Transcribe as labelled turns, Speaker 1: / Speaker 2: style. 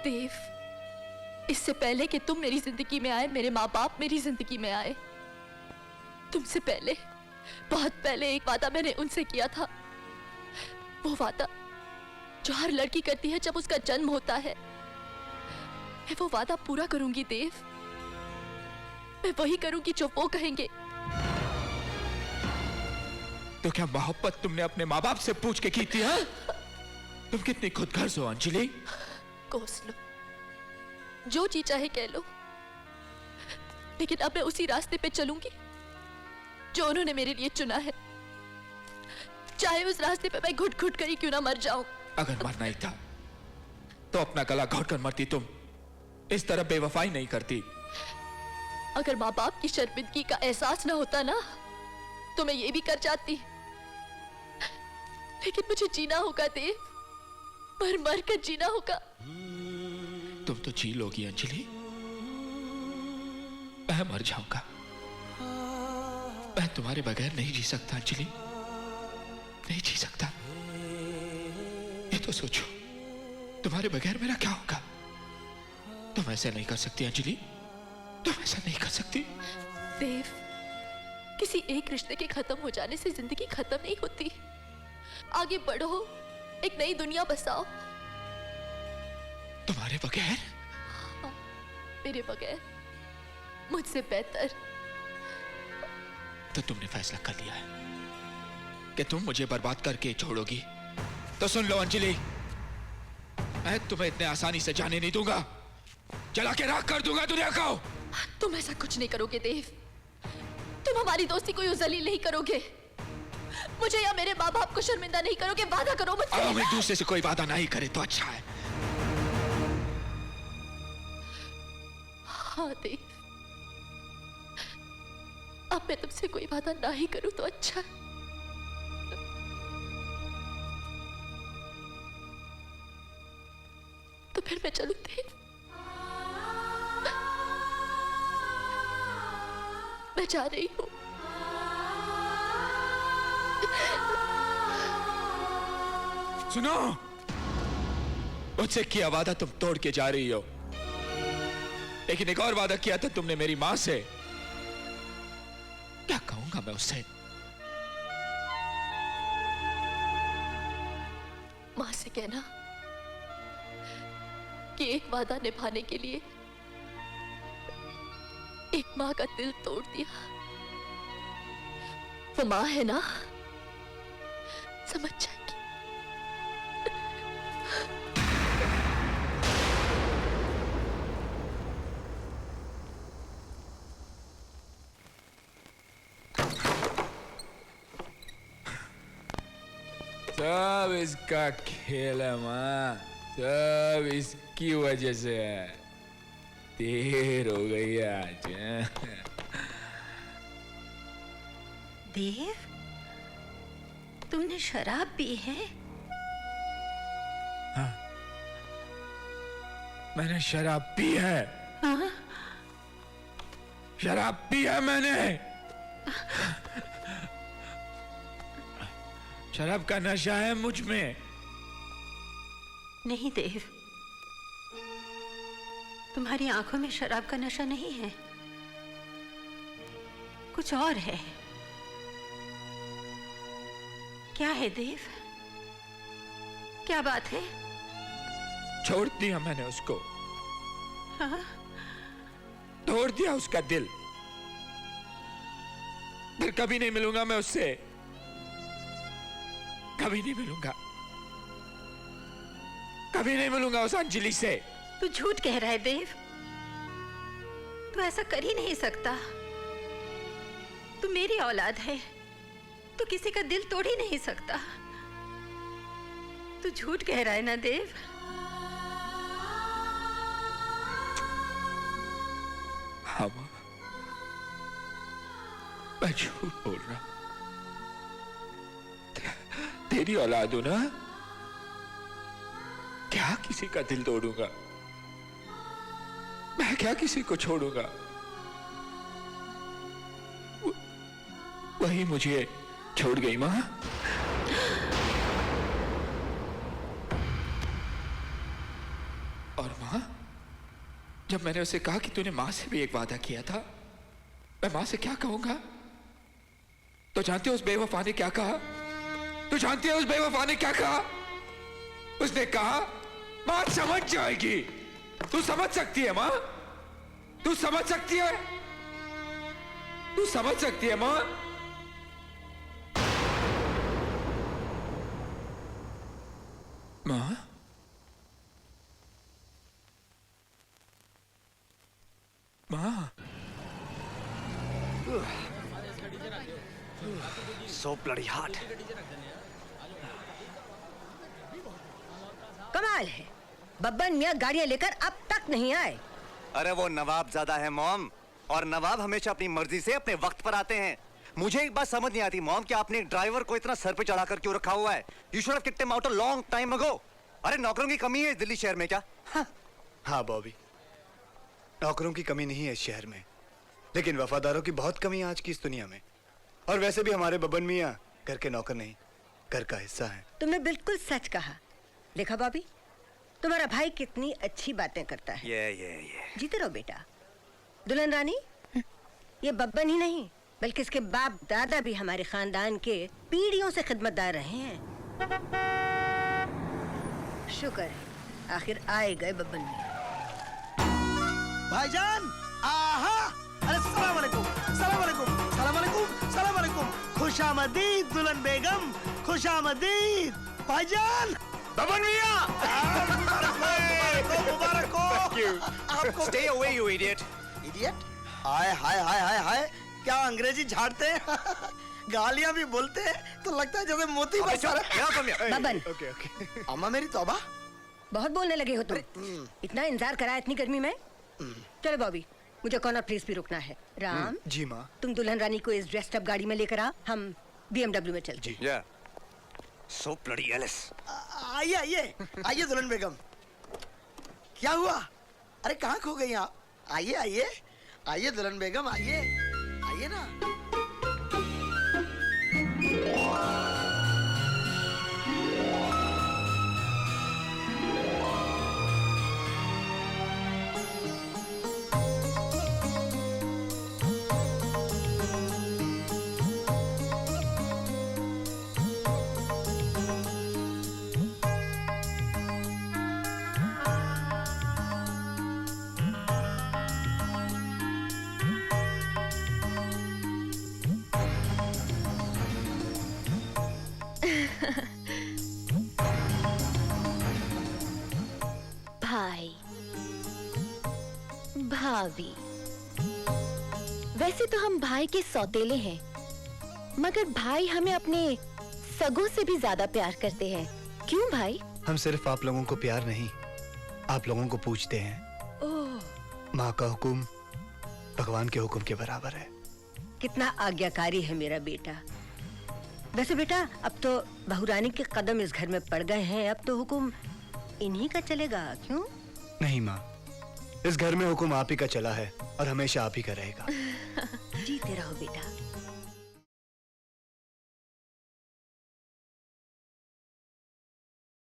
Speaker 1: देव, इससे पहले कि तुम मेरी जिंदगी में आए, मेरे माँ बाप मेरी जिंदगी में आए। तुमसे पहले, बहुत पहले एक वादा मैंने उनसे किया था। वो वादा जो हर लड़की करती है जब उसका जन्म होता है। मैं वो वादा पूरा करूंगी देव। मैं वही करूंगी जो वो कहेंगे।
Speaker 2: तो क्या मोहब्बत तुमने अपने माँ बाप से पूछ के की थी? हाँ? तुम कितनी खुदगर्ज हो अंजलि।
Speaker 1: कोस लो, जो जी चाहे कह लो, लेकिन अब मैं उसी रास्ते पे चलूंगी जो उन्होंने मेरे लिए चुना है, चाहे उस रास्ते पे मैं घुट घुट कर ही क्यों ना मर जाऊं।
Speaker 2: अगर मरना ही था तो अपना गला घोट कर मरती। तुम इस तरह बेवफाई नहीं करती।
Speaker 1: अगर माँ बाप की शर्मिंदगी का एहसास ना होता ना तो मैं ये भी कर जाती, लेकिन मुझे जीना होगा देव, मर मर कर जीना होगा।
Speaker 2: तुम तो जी लोगी अंजलि, मैं मर जाऊंगा। मैं तुम्हारे बगैर नहीं जी सकता अंजलि, नहीं जी सकता। ये तो सोचो, तुम्हारे बगैर मेरा क्या होगा। तुम ऐसे नहीं कर सकती अंजलि, तुम ऐसा नहीं कर सकती।
Speaker 1: देव, किसी एक रिश्ते के खत्म हो जाने से जिंदगी खत्म नहीं होती। आगे बढ़ो, एक नई दुनिया बसाओ।
Speaker 2: तुम्हारे बगैर?
Speaker 1: हाँ, मेरे बगैर, मुझसे बेहतर।
Speaker 2: तो तुमने फैसला कर लिया है कि तुम मुझे बर्बाद करके छोड़ोगी। तो सुन लो अंजलि, मैं तुम्हें इतने आसानी से जाने नहीं दूंगा। जला के राख कर दूंगा दुनिया को।
Speaker 1: तुम ऐसा कुछ नहीं करोगे देव। तुम हमारी दोस्ती को यूं जलील नहीं करोगे। मुझे या मेरे माँ बाप को शर्मिंदा नहीं करोगे। वादा करो मुझसे।
Speaker 2: अब हम एक दूसरे से कोई वादा नहीं करे तो अच्छा है।
Speaker 1: हाँ देव, अब मैं तुमसे कोई वादा ना ही करूं तो अच्छा है। तो फिर मैं चलूं देव? मैं जा रही हूं।
Speaker 2: सुनो, मुझसे किया वादा तुम तोड़ के जा रही हो, लेकिन एक और वादा किया था तुमने मेरी मां से। क्या कहूंगा मैं उससे?
Speaker 1: मां से कहना कि एक वादा निभाने के लिए एक मां का दिल तोड़ दिया। वो मां है ना, समझ जाएगी।
Speaker 2: सब इसका खेल है मां, सब इसकी वजह से है। देर हो गई है आज।
Speaker 3: देव, तुमने शराब पी है?
Speaker 2: हाँ, मैंने शराब पी है।
Speaker 3: हाँ?
Speaker 2: शराब पी है मैंने। शराब का नशा है मुझ में।
Speaker 3: नहीं देव, तुम्हारी आंखों में शराब का नशा नहीं है, कुछ और है। क्या है देव? क्या बात है?
Speaker 2: छोड़ दिया मैंने उसको।
Speaker 3: हाँ?
Speaker 2: तोड़ दिया उसका दिल। फिर कभी नहीं मिलूंगा मैं उससे, कभी नहीं मिलूंगा, कभी नहीं मिलूंगा उस अंजलि से।
Speaker 3: तू झूठ कह रहा है देव, तू ऐसा कर ही नहीं सकता। तू मेरी औलाद है, तू किसी का दिल तोड़ ही नहीं सकता। तू झूठ कह रहा है ना देव?
Speaker 2: हाँ मां, मैं झूठ बोल रहा। तेरी औलाद हूं ना, क्या किसी का दिल तोड़ूंगा? मैं क्या किसी को छोड़ूंगा? वही मुझे छोड़ गई मां। और माँ, जब मैंने उसे कहा कि तूने माँ से भी एक वादा किया था, मैं माँ से क्या कहूंगा? तो जानते हो उस बेवफा ने क्या कहा? तू जानती है उस बेवफा ने क्या कहा? उसने कहा माँ समझ जाएगी। तू समझ सकती है माँ? तू समझ सकती है? तू समझ सकती है माँ? माँ, माँ,
Speaker 4: So bloody hot.
Speaker 5: कमाल है, बब्बन मियाँ गाड़ियाँ लेकर अब तक नहीं आए।
Speaker 4: अरे वो नवाब ज्यादा है मॉम, और नवाब हमेशा अपनी मर्जी से अपने वक्त पर आते हैं। मुझे एक बात समझ नहीं आती मॉम कि आपने एक ड्राइवर को इतना सर पे चढ़ाकर क्यों रखा हुआ है? You should have kicked him out a long time ago. अरे नौकरों की कमी है इस दिल्ली शहर में क्या?
Speaker 6: हाँ बॉबी, नौकरों की कमी नहीं है इस शहर में, लेकिन वफादारों की बहुत कमी है आज की इस दुनिया में। और वैसे भी हमारे बब्बन मियाँ घर के नौकर नहीं, घर का हिस्सा है।
Speaker 5: तुमने बिल्कुल सच कहा। देखा बॉबी, तुम्हारा भाई कितनी अच्छी बातें करता है।
Speaker 4: ये
Speaker 5: जीते रहो बेटा। दुल्हन रानी, ये बब्बन ही नहीं बल्कि इसके बाप दादा भी हमारे खानदान के पीढ़ियों से खिदमतदार रहे हैं। शुक्र है आखिर आए गए बब्बन मियाँ।
Speaker 7: भाईजान, आहा, अरे सलाम वालेकुम, सलाम वालेकुम, सलाम वालेकुम, सलाम वालेकुम। खुशामदीद दुल्हन बेगम, खुशामदीद भाईजान।
Speaker 4: बब्बन मियाँ!
Speaker 7: मुबारक हो। आपको
Speaker 4: Stay away you idiot!
Speaker 7: Idiot? हाय हाय हाय हाय हाय, क्या अंग्रेजी झाड़ते हैं? गालियां भी बोलते हैं तो लगता है जैसे मोती
Speaker 4: अबे
Speaker 7: बरसा
Speaker 4: चुप,
Speaker 7: रहे।
Speaker 4: यहाँ come here.
Speaker 5: Babban,
Speaker 6: okay okay.
Speaker 7: अम्मा मेरी तौबा।
Speaker 5: बहुत बोलने लगे हो तुम। इतना इंतजार करा इतनी गर्मी में। चलो बॉबी, मुझे कॉर्नर प्लेस भी रुकना है। राम,
Speaker 6: जी माँ।
Speaker 5: तुम दुल्हन रानी को इस ड्रेस्ड अप गाड़ी में लेकर आ, हम BMW में चलते।
Speaker 6: जी।
Speaker 4: Yeah. So bloody Alice.
Speaker 7: आइए आइए आइए दुल्हन बेगम। क्या हुआ? अरे कहाँ खो गई आप? आइए आइए आइए दुल्हन बेगम, आइए आइए ना।
Speaker 1: भाई, भाभी, वैसे तो हम भाई के सौतेले हैं, मगर भाई हमें अपने सगों से भी ज्यादा प्यार करते हैं। क्यों भाई?
Speaker 6: हम सिर्फ आप लोगों को प्यार नहीं, आप लोगों को पूछते हैं।
Speaker 5: ओह,
Speaker 6: माँ का हुक्म भगवान के हुक्म के बराबर है।
Speaker 5: कितना आज्ञाकारी है मेरा बेटा। वैसे बेटा, अब तो बहुरानी के कदम इस घर में पड़ गए हैं, अब तो हुक्म इन्हीं का चलेगा। क्यों?
Speaker 6: नहीं माँ, इस घर में हुक्म आप ही का चला है और हमेशा आप ही का रहेगा।
Speaker 5: जीते रहो बेटा।